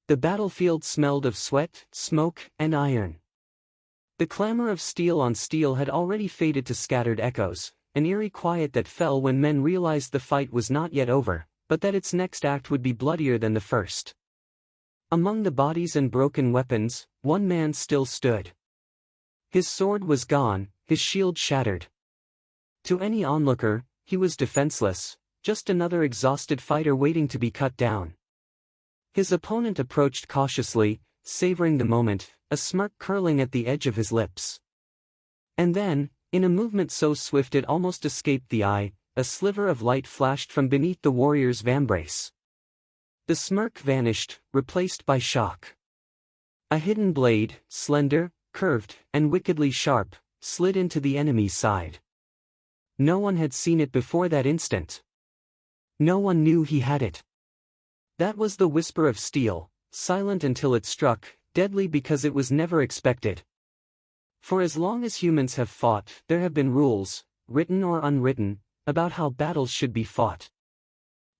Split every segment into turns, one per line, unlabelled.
The battlefield smelled of sweat, smoke, and iron. The clamor of steel on steel had already faded to scattered echoes, an eerie quiet that fell when men realized the fight was not yet over, but that its next act would be bloodier than the first. Among the bodies and broken weapons, one man still stood. His sword was gone, his shield shattered. To any onlooker, he was defenseless, just another exhausted fighter waiting to be cut down. His opponent approached cautiously, savoring the moment, a smirk curling at the edge of his lips. And then, in a movement so swift it almost escaped the eye, a sliver of light flashed from beneath the warrior's vambrace. The smirk vanished, replaced by shock. A hidden blade, slender, curved, and wickedly sharp, slid into the enemy's side. No one had seen it before that instant. No one knew he had it. That was the whisper of steel, silent until it struck, deadly because it was never expected. For as long as humans have fought, there have been rules, written or unwritten, about how battles should be fought.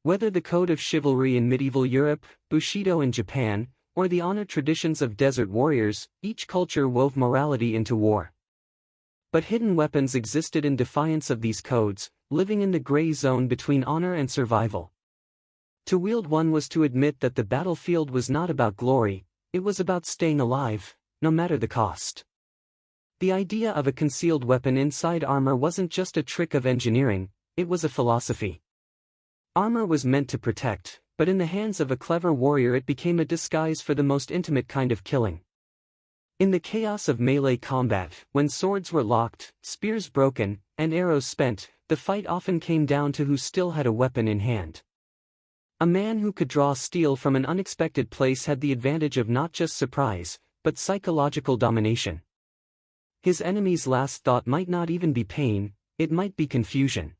Whether the code of chivalry in medieval Europe, Bushido in Japan, or the honor traditions of desert warriors, each culture wove morality into war. But hidden weapons existed in defiance of these codes, living in the gray zone between honor and survival. To wield one was to admit that the battlefield was not about glory, it was about staying alive, no matter the cost. The idea of a concealed weapon inside armor wasn't just a trick of engineering, it was a philosophy. Armor was meant to protect, but in the hands of a clever warrior it became a disguise for the most intimate kind of killing. In the chaos of melee combat, when swords were locked, spears broken, and arrows spent, the fight often came down to who still had a weapon in hand. A man who could draw steel from an unexpected place had the advantage of not just surprise, but psychological domination. His enemy's last thought might not even be pain, it might be confusion.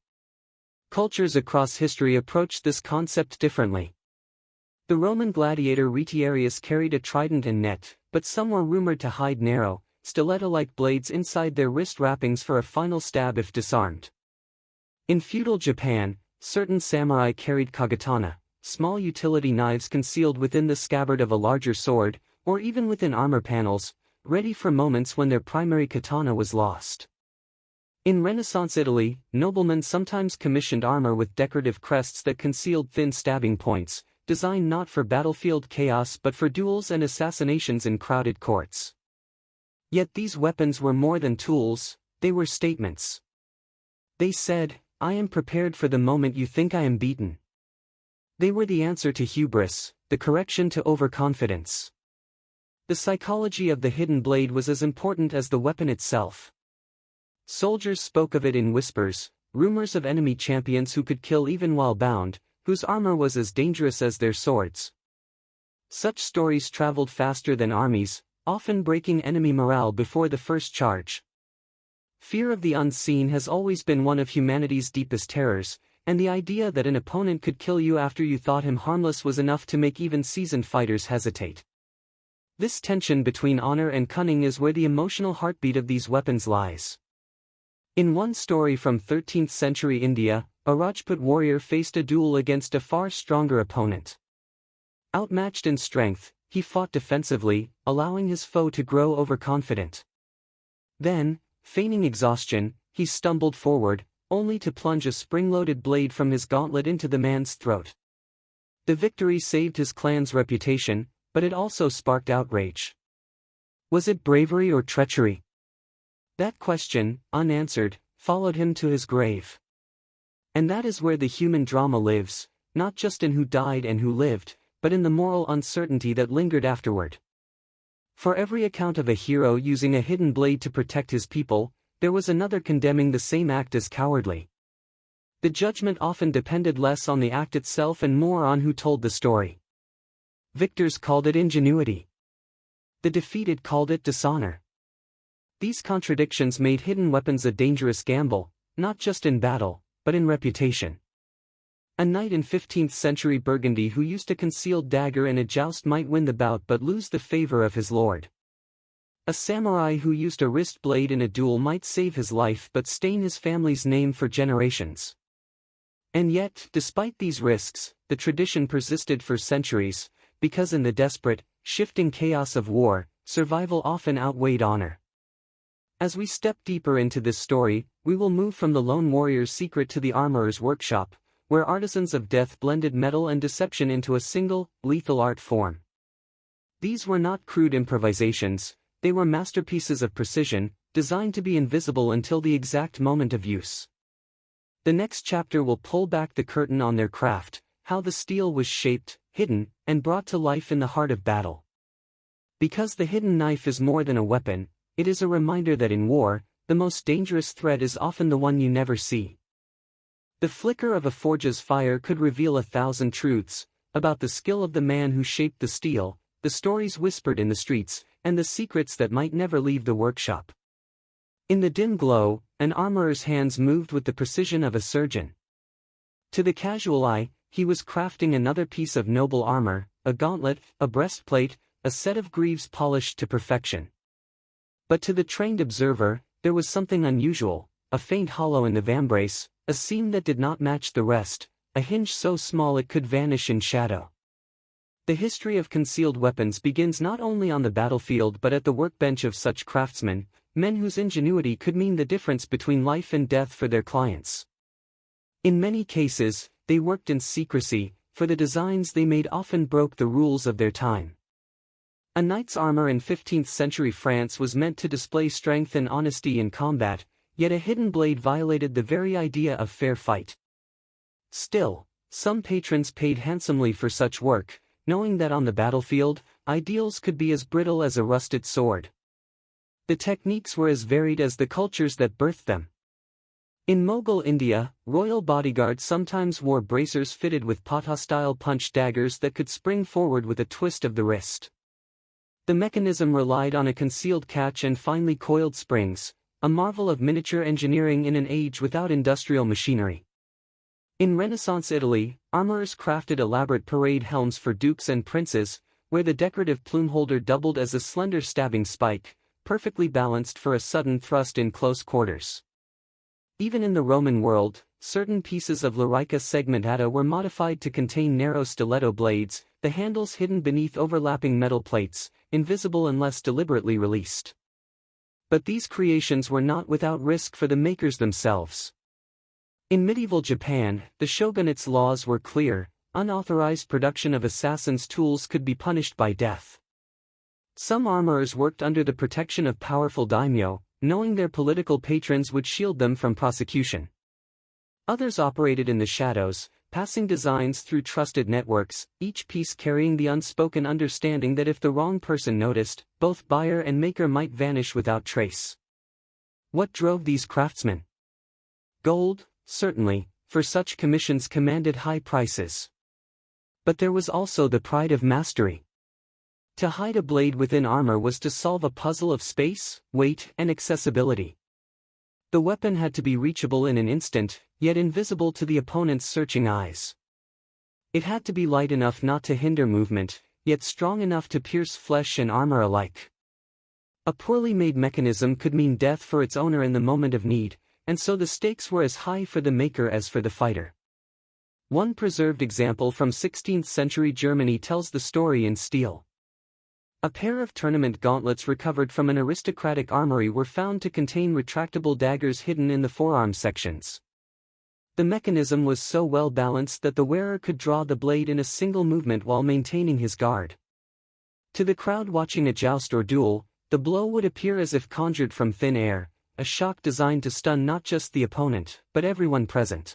Cultures across history approached this concept differently. The Roman gladiator Retiarius carried a trident and net, but some were rumored to hide narrow, stiletto-like blades inside their wrist wrappings for a final stab if disarmed. In feudal Japan, certain samurai carried kagatana, small utility knives concealed within the scabbard of a larger sword, or even within armor panels, ready for moments when their primary katana was lost. In Renaissance Italy, noblemen sometimes commissioned armor with decorative crests that concealed thin stabbing points, designed not for battlefield chaos but for duels and assassinations in crowded courts. Yet these weapons were more than tools, they were statements. They said, "I am prepared for the moment you think I am beaten." They were the answer to hubris, the correction to overconfidence. The psychology of the hidden blade was as important as the weapon itself. Soldiers spoke of it in whispers, rumors of enemy champions who could kill even while bound, whose armor was as dangerous as their swords. Such stories traveled faster than armies, often breaking enemy morale before the first charge. Fear of the unseen has always been one of humanity's deepest terrors, and the idea that an opponent could kill you after you thought him harmless was enough to make even seasoned fighters hesitate. This tension between honor and cunning is where the emotional heartbeat of these weapons lies. In one story from 13th century India, a Rajput warrior faced a duel against a far stronger opponent. Outmatched in strength, he fought defensively, allowing his foe to grow overconfident. Then, feigning exhaustion, he stumbled forward, only to plunge a spring-loaded blade from his gauntlet into the man's throat. The victory saved his clan's reputation, but it also sparked outrage. Was it bravery or treachery? That question, unanswered, followed him to his grave. And that is where the human drama lives, not just in who died and who lived, but in the moral uncertainty that lingered afterward. For every account of a hero using a hidden blade to protect his people, there was another condemning the same act as cowardly. The judgment often depended less on the act itself and more on who told the story. Victors called it ingenuity. The defeated called it dishonor. These contradictions made hidden weapons a dangerous gamble, not just in battle, but in reputation. A knight in 15th century Burgundy who used a concealed dagger in a joust might win the bout but lose the favor of his lord. A samurai who used a wrist blade in a duel might save his life but stain his family's name for generations. And yet, despite these risks, the tradition persisted for centuries, because in the desperate, shifting chaos of war, survival often outweighed honor. As we step deeper into this story, we will move from the lone warrior's secret to the armorer's workshop, where artisans of death blended metal and deception into a single, lethal art form. These were not crude improvisations, they were masterpieces of precision, designed to be invisible until the exact moment of use. The next chapter will pull back the curtain on their craft, how the steel was shaped, hidden, and brought to life in the heart of battle. Because the hidden knife is more than a weapon, it is a reminder that in war, the most dangerous threat is often the one you never see. The flicker of a forge's fire could reveal 1,000 truths, about the skill of the man who shaped the steel, the stories whispered in the streets, and the secrets that might never leave the workshop. In the dim glow, an armorer's hands moved with the precision of a surgeon. To the casual eye, he was crafting another piece of noble armor, a gauntlet, a breastplate, a set of greaves polished to perfection. But to the trained observer, there was something unusual, a faint hollow in the vambrace, a seam that did not match the rest, a hinge so small it could vanish in shadow. The history of concealed weapons begins not only on the battlefield but at the workbench of such craftsmen, men whose ingenuity could mean the difference between life and death for their clients. In many cases, they worked in secrecy, for the designs they made often broke the rules of their time. A knight's armor in 15th century France was meant to display strength and honesty in combat, yet a hidden blade violated the very idea of fair fight. Still, some patrons paid handsomely for such work, knowing that on the battlefield, ideals could be as brittle as a rusted sword. The techniques were as varied as the cultures that birthed them. In Mughal India, royal bodyguards sometimes wore bracers fitted with Patha-style punch daggers that could spring forward with a twist of the wrist. The mechanism relied on a concealed catch and finely coiled springs, a marvel of miniature engineering in an age without industrial machinery. In Renaissance Italy, armorers crafted elaborate parade helms for dukes and princes, where the decorative plume holder doubled as a slender stabbing spike, perfectly balanced for a sudden thrust in close quarters. Even in the Roman world, certain pieces of larica segmentata were modified to contain narrow stiletto blades, the handles hidden beneath overlapping metal plates, invisible unless deliberately released. But these creations were not without risk for the makers themselves. In medieval Japan, the shogunate's laws were clear: unauthorized production of assassins' tools could be punished by death. Some armorers worked under the protection of powerful daimyo, knowing their political patrons would shield them from prosecution. Others operated in the shadows, passing designs through trusted networks, each piece carrying the unspoken understanding that if the wrong person noticed, both buyer and maker might vanish without trace. What drove these craftsmen? Gold, certainly, for such commissions commanded high prices. But there was also the pride of mastery. To hide a blade within armor was to solve a puzzle of space, weight, and accessibility. The weapon had to be reachable in an instant, yet invisible to the opponent's searching eyes. It had to be light enough not to hinder movement, yet strong enough to pierce flesh and armor alike. A poorly made mechanism could mean death for its owner in the moment of need, and so the stakes were as high for the maker as for the fighter. One preserved example from 16th century Germany tells the story in steel. A pair of tournament gauntlets recovered from an aristocratic armory were found to contain retractable daggers hidden in the forearm sections. The mechanism was so well balanced that the wearer could draw the blade in a single movement while maintaining his guard. To the crowd watching a joust or duel, the blow would appear as if conjured from thin air, a shock designed to stun not just the opponent, but everyone present.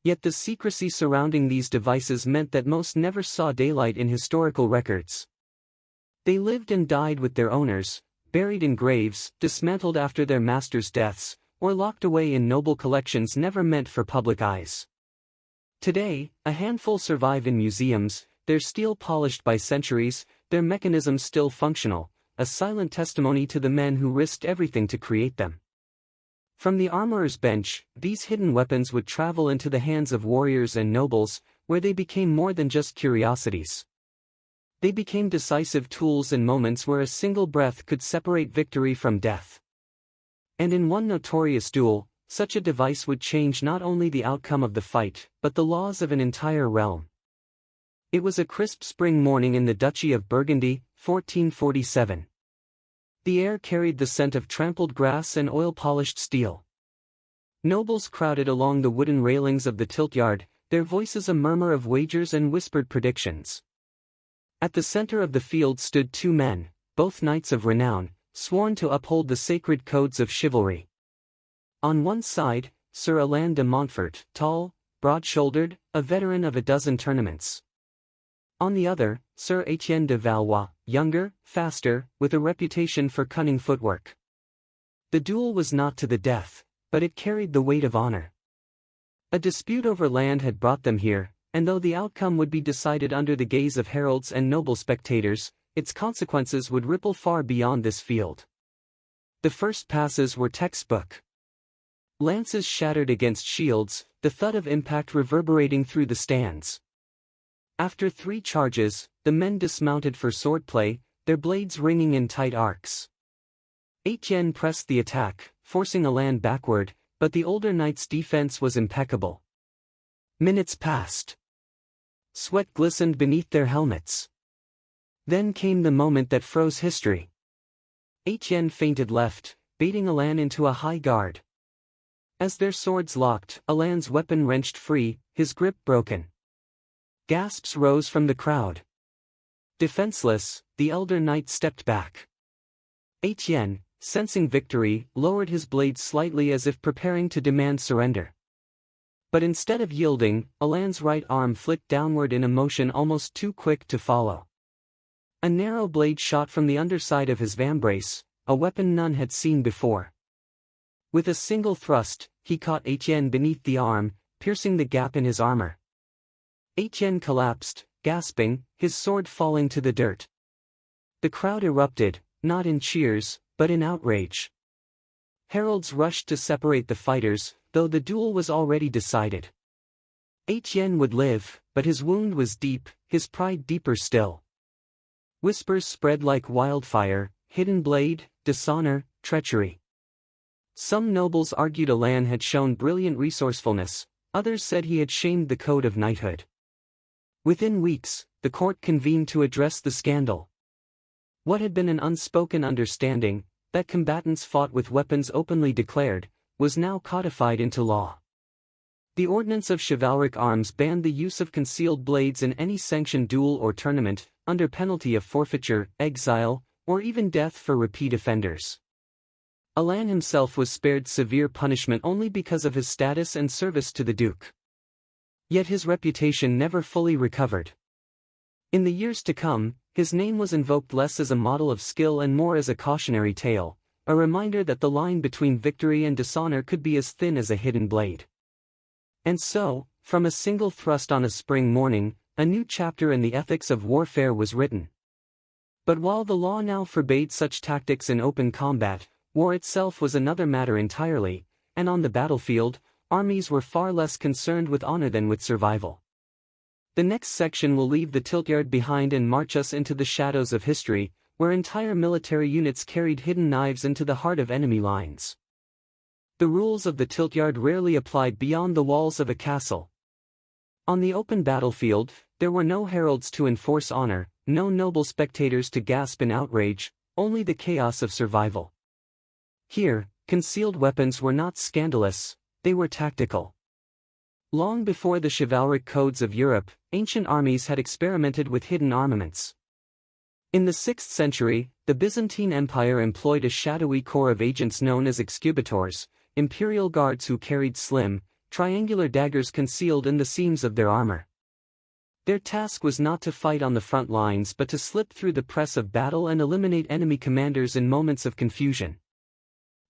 Yet the secrecy surrounding these devices meant that most never saw daylight in historical records. They lived and died with their owners, buried in graves, dismantled after their masters' deaths, or locked away in noble collections never meant for public eyes. Today, a handful survive in museums, their steel polished by centuries, their mechanisms still functional, a silent testimony to the men who risked everything to create them. From the armorer's bench, these hidden weapons would travel into the hands of warriors and nobles, where they became more than just curiosities. They became decisive tools in moments where a single breath could separate victory from death. And in one notorious duel, such a device would change not only the outcome of the fight, but the laws of an entire realm. It was a crisp spring morning in the Duchy of Burgundy, 1447. The air carried the scent of trampled grass and oil-polished steel. Nobles crowded along the wooden railings of the tilt-yard, their voices a murmur of wagers and whispered predictions. At the center of the field stood two men, both knights of renown, sworn to uphold the sacred codes of chivalry. On one side, Sir Alain de Montfort, tall, broad-shouldered, a veteran of a dozen tournaments. On the other, Sir Etienne de Valois, younger, faster, with a reputation for cunning footwork. The duel was not to the death, but it carried the weight of honor. A dispute over land had brought them here, and though the outcome would be decided under the gaze of heralds and noble spectators, its consequences would ripple far beyond this field. The first passes were textbook. Lances shattered against shields, the thud of impact reverberating through the stands. After 3 charges, the men dismounted for swordplay, their blades ringing in tight arcs. Etienne pressed the attack, forcing Alain backward, but the older knight's defense was impeccable. Minutes passed. Sweat glistened beneath their helmets. Then came the moment that froze history. Etienne feinted left, baiting Alain into a high guard. As their swords locked, Alain's weapon wrenched free, his grip broken. Gasps rose from the crowd. Defenseless, the elder knight stepped back. Etienne, sensing victory, lowered his blade slightly as if preparing to demand surrender. But instead of yielding, Alain's right arm flicked downward in a motion almost too quick to follow. A narrow blade shot from the underside of his vambrace, a weapon none had seen before. With a single thrust, he caught Etienne beneath the arm, piercing the gap in his armor. Etienne collapsed, gasping, his sword falling to the dirt. The crowd erupted, not in cheers, but in outrage. Heralds rushed to separate the fighters, though the duel was already decided. Etienne would live, but his wound was deep, his pride deeper still. Whispers spread like wildfire: hidden blade, dishonor, treachery. Some nobles argued Alain had shown brilliant resourcefulness, others said he had shamed the code of knighthood. Within weeks, the court convened to address the scandal. What had been an unspoken understanding, that combatants fought with weapons openly declared, was now codified into law. The Ordinance of Chivalric Arms banned the use of concealed blades in any sanctioned duel or tournament, under penalty of forfeiture, exile, or even death for repeat offenders. Alain himself was spared severe punishment only because of his status and service to the Duke. Yet his reputation never fully recovered. In the years to come, his name was invoked less as a model of skill and more as a cautionary tale, a reminder that the line between victory and dishonor could be as thin as a hidden blade. And so, from a single thrust on a spring morning, a new chapter in the ethics of warfare was written. But while the law now forbade such tactics in open combat, war itself was another matter entirely, and on the battlefield, armies were far less concerned with honor than with survival. The next section will leave the tiltyard behind and march us into the shadows of history, where entire military units carried hidden knives into the heart of enemy lines. The rules of the tiltyard rarely applied beyond the walls of a castle. On the open battlefield, there were no heralds to enforce honor, no noble spectators to gasp in outrage, only the chaos of survival. Here, concealed weapons were not scandalous, they were tactical. Long before the chivalric codes of Europe, ancient armies had experimented with hidden armaments. In the 6th century, the Byzantine Empire employed a shadowy corps of agents known as excubators, imperial guards who carried slim, triangular daggers concealed in the seams of their armor. Their task was not to fight on the front lines but to slip through the press of battle and eliminate enemy commanders in moments of confusion.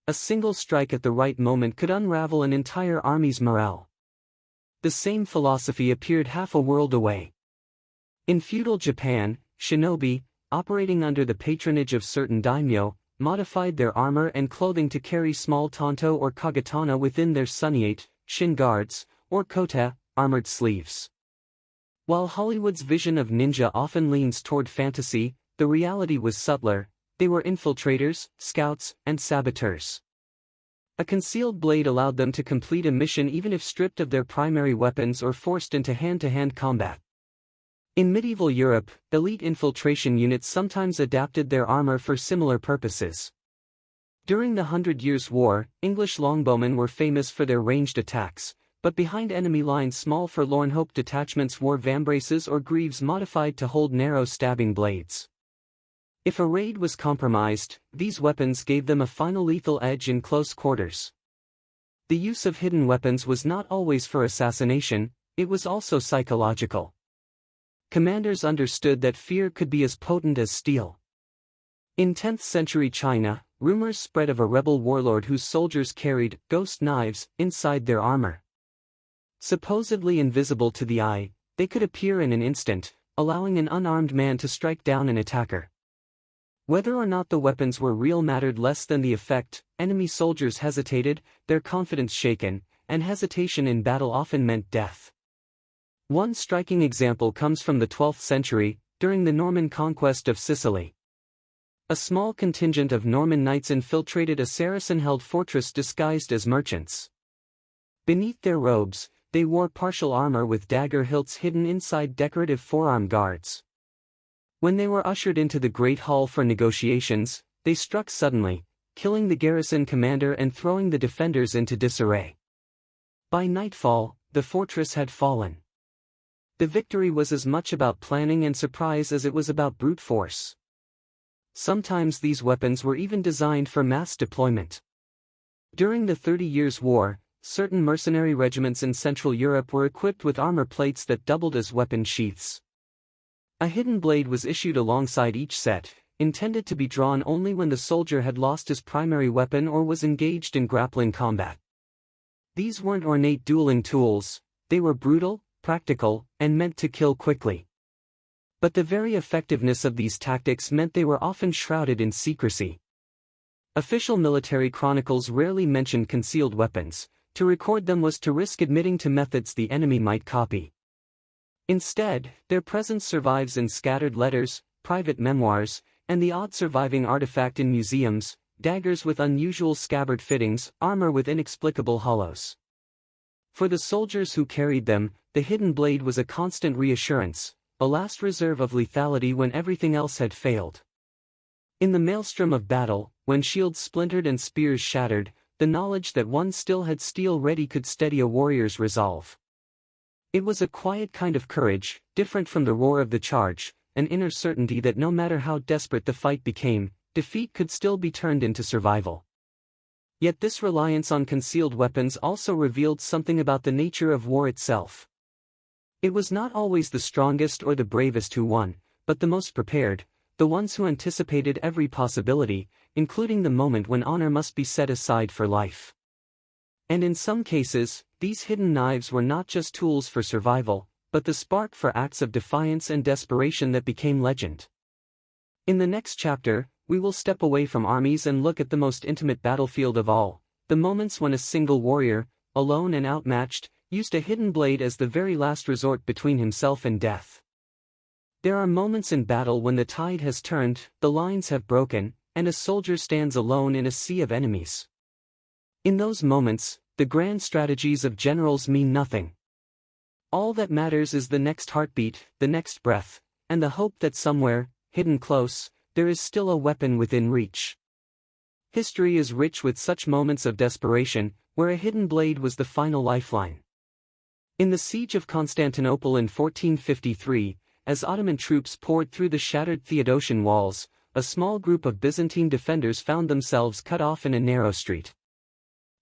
A single strike at the right moment could unravel an entire army's morale. The same philosophy appeared half a world away. In feudal Japan, shinobi, operating under the patronage of certain daimyo, modified their armor and clothing to carry small tanto or kagatana within their sunniate, shin guards, or kota, armored sleeves. While Hollywood's vision of ninja often leans toward fantasy, the reality was subtler: they were infiltrators, scouts, and saboteurs. A concealed blade allowed them to complete a mission even if stripped of their primary weapons or forced into hand-to-hand combat. In medieval Europe, elite infiltration units sometimes adapted their armor for similar purposes. During the Hundred Years' War, English longbowmen were famous for their ranged attacks, but behind enemy lines small forlorn hope detachments wore vambraces or greaves modified to hold narrow stabbing blades. If a raid was compromised, these weapons gave them a final lethal edge in close quarters. The use of hidden weapons was not always for assassination, it was also psychological. Commanders understood that fear could be as potent as steel. In 10th century China, rumors spread of a rebel warlord whose soldiers carried ghost knives inside their armor. Supposedly invisible to the eye, they could appear in an instant, allowing an unarmed man to strike down an attacker. Whether or not the weapons were real mattered less than the effect. Enemy soldiers hesitated, their confidence shaken, and hesitation in battle often meant death. One striking example comes from the 12th century, during the Norman conquest of Sicily. A small contingent of Norman knights infiltrated a Saracen-held fortress disguised as merchants. Beneath their robes, they wore partial armor with dagger hilts hidden inside decorative forearm guards. When they were ushered into the Great Hall for negotiations, they struck suddenly, killing the garrison commander and throwing the defenders into disarray. By nightfall, the fortress had fallen. The victory was as much about planning and surprise as it was about brute force. Sometimes these weapons were even designed for mass deployment. During the 30 Years' War, certain mercenary regiments in Central Europe were equipped with armor plates that doubled as weapon sheaths. A hidden blade was issued alongside each set, intended to be drawn only when the soldier had lost his primary weapon or was engaged in grappling combat. These weren't ornate dueling tools, they were brutal, practical, and meant to kill quickly. But the very effectiveness of these tactics meant they were often shrouded in secrecy. Official military chronicles rarely mentioned concealed weapons. To record them was to risk admitting to methods the enemy might copy. Instead, their presence survives in scattered letters, private memoirs, and the odd surviving artifact in museums: daggers with unusual scabbard fittings, armor with inexplicable hollows. For the soldiers who carried them, the hidden blade was a constant reassurance, a last reserve of lethality when everything else had failed. In the maelstrom of battle, when shields splintered and spears shattered, the knowledge that one still had steel ready could steady a warrior's resolve. It was a quiet kind of courage, different from the roar of the charge, an inner certainty that no matter how desperate the fight became, defeat could still be turned into survival. Yet this reliance on concealed weapons also revealed something about the nature of war itself. It was not always the strongest or the bravest who won, but the most prepared, the ones who anticipated every possibility, including the moment when honor must be set aside for life. And in some cases, these hidden knives were not just tools for survival, but the spark for acts of defiance and desperation that became legend. In the next chapter, we will step away from armies and look at the most intimate battlefield of all, the moments when a single warrior, alone and outmatched, used a hidden blade as the very last resort between himself and death. There are moments in battle when the tide has turned, the lines have broken, and a soldier stands alone in a sea of enemies. In those moments, the grand strategies of generals mean nothing. All that matters is the next heartbeat, the next breath, and the hope that somewhere, hidden close, there is still a weapon within reach. History is rich with such moments of desperation, where a hidden blade was the final lifeline. In the siege of Constantinople in 1453, as Ottoman troops poured through the shattered Theodosian walls, a small group of Byzantine defenders found themselves cut off in a narrow street.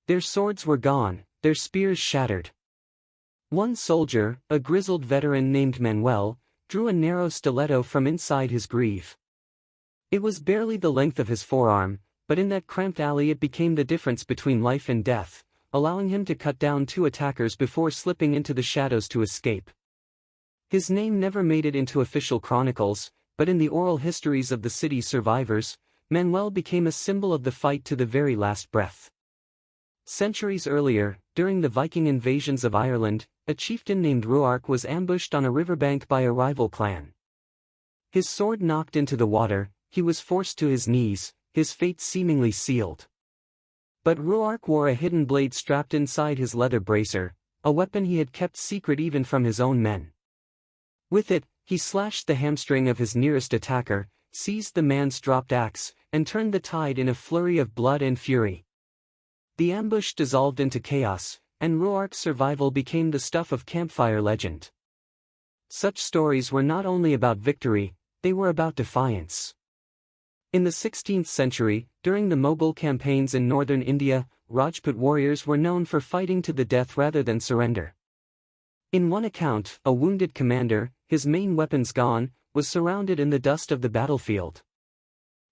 Their swords were gone, their spears shattered. One soldier, a grizzled veteran named Manuel, drew a narrow stiletto from inside his greave. It was barely the length of his forearm, but in that cramped alley it became the difference between life and death, allowing him to cut down two attackers before slipping into the shadows to escape. His name never made it into official chronicles, but in the oral histories of the city's survivors, Manuel became a symbol of the fight to the very last breath. Centuries earlier, during the Viking invasions of Ireland, a chieftain named Ruark was ambushed on a riverbank by a rival clan. His sword knocked into the water, he was forced to his knees, his fate seemingly sealed. But Ruark wore a hidden blade strapped inside his leather bracer, a weapon he had kept secret even from his own men. With it, He slashed the hamstring of his nearest attacker, seized the man's dropped axe, and turned the tide in a flurry of blood and fury. The ambush dissolved into chaos, and Roark's survival became the stuff of campfire legend. Such stories were not only about victory, they were about defiance. In the 16th century, during the Mughal campaigns in northern India, Rajput warriors were known for fighting to the death rather than surrender. In one account, a wounded commander, his main weapons gone, was surrounded in the dust of the battlefield.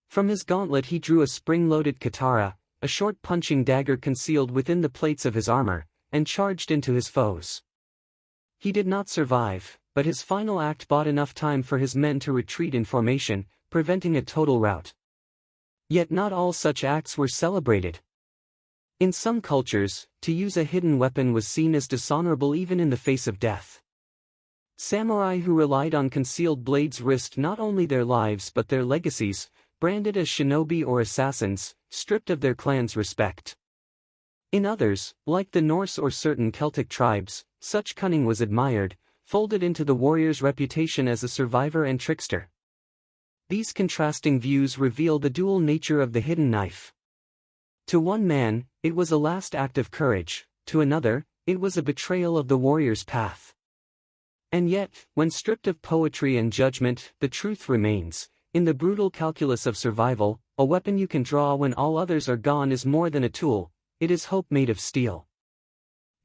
From his gauntlet he drew a spring-loaded katara, a short punching dagger concealed within the plates of his armor, and charged into his foes. He did not survive, but his final act bought enough time for his men to retreat in formation, preventing a total rout. Yet not all such acts were celebrated. In some cultures, to use a hidden weapon was seen as dishonorable even in the face of death. Samurai who relied on concealed blades risked not only their lives but their legacies, branded as shinobi or assassins, stripped of their clan's respect. In others, like the Norse or certain Celtic tribes, such cunning was admired, folded into the warrior's reputation as a survivor and trickster. These contrasting views reveal the dual nature of the hidden knife. To one man, it was a last act of courage, to another, it was a betrayal of the warrior's path. And yet, when stripped of poetry and judgment, the truth remains. In the brutal calculus of survival, a weapon you can draw when all others are gone is more than a tool, it is hope made of steel.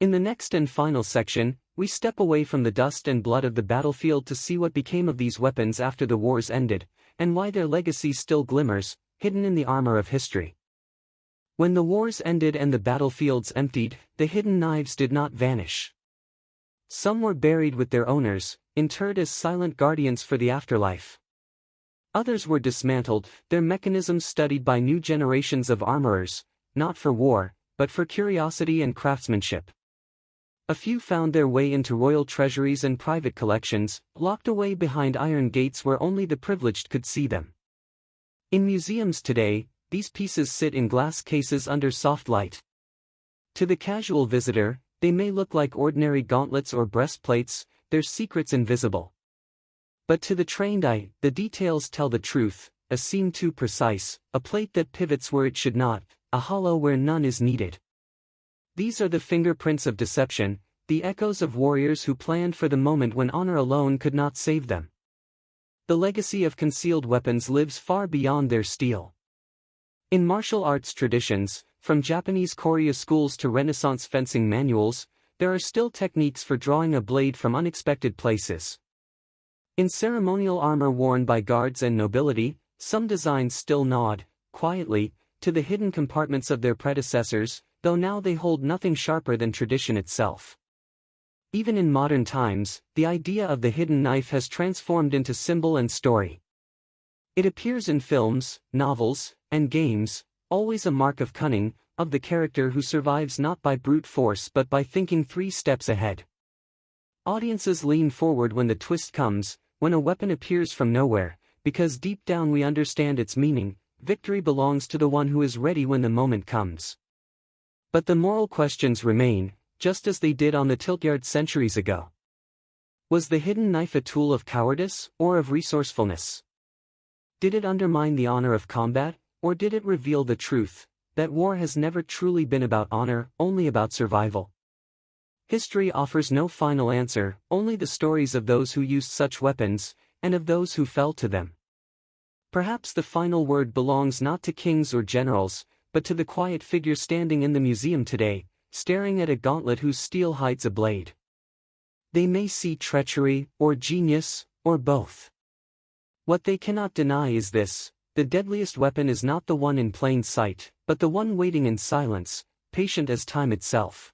In the next and final section, we step away from the dust and blood of the battlefield to see what became of these weapons after the wars ended, and why their legacy still glimmers, hidden in the armor of history. When the wars ended and the battlefields emptied, the hidden knives did not vanish. Some were buried with their owners, interred as silent guardians for the afterlife. Others were dismantled, their mechanisms studied by new generations of armorers, not for war, but for curiosity and craftsmanship. A few found their way into royal treasuries and private collections, locked away behind iron gates where only the privileged could see them. In museums today, these pieces sit in glass cases under soft light. To the casual visitor, they may look like ordinary gauntlets or breastplates, their secrets invisible. But to the trained eye, the details tell the truth, a seam too precise, a plate that pivots where it should not, a hollow where none is needed. These are the fingerprints of deception, the echoes of warriors who planned for the moment when honor alone could not save them. The legacy of concealed weapons lives far beyond their steel. In martial arts traditions, from Japanese Koryo schools to Renaissance fencing manuals, there are still techniques for drawing a blade from unexpected places. In ceremonial armor worn by guards and nobility, some designs still nod, quietly, to the hidden compartments of their predecessors, though now they hold nothing sharper than tradition itself. Even in modern times, the idea of the hidden knife has transformed into symbol and story. It appears in films, novels, and games, always a mark of cunning, of the character who survives not by brute force but by thinking 3 steps ahead. Audiences lean forward when the twist comes, when a weapon appears from nowhere, because deep down we understand its meaning. Victory belongs to the one who is ready when the moment comes. But the moral questions remain, just as they did on the tiltyard centuries ago. Was the hidden knife a tool of cowardice, or of resourcefulness? Did it undermine the honor of combat, or did it reveal the truth, that war has never truly been about honor, only about survival? History offers no final answer, only the stories of those who used such weapons, and of those who fell to them. Perhaps the final word belongs not to kings or generals, but to the quiet figure standing in the museum today, staring at a gauntlet whose steel hides a blade. They may see treachery, or genius, or both. What they cannot deny is this: the deadliest weapon is not the one in plain sight, but the one waiting in silence, patient as time itself.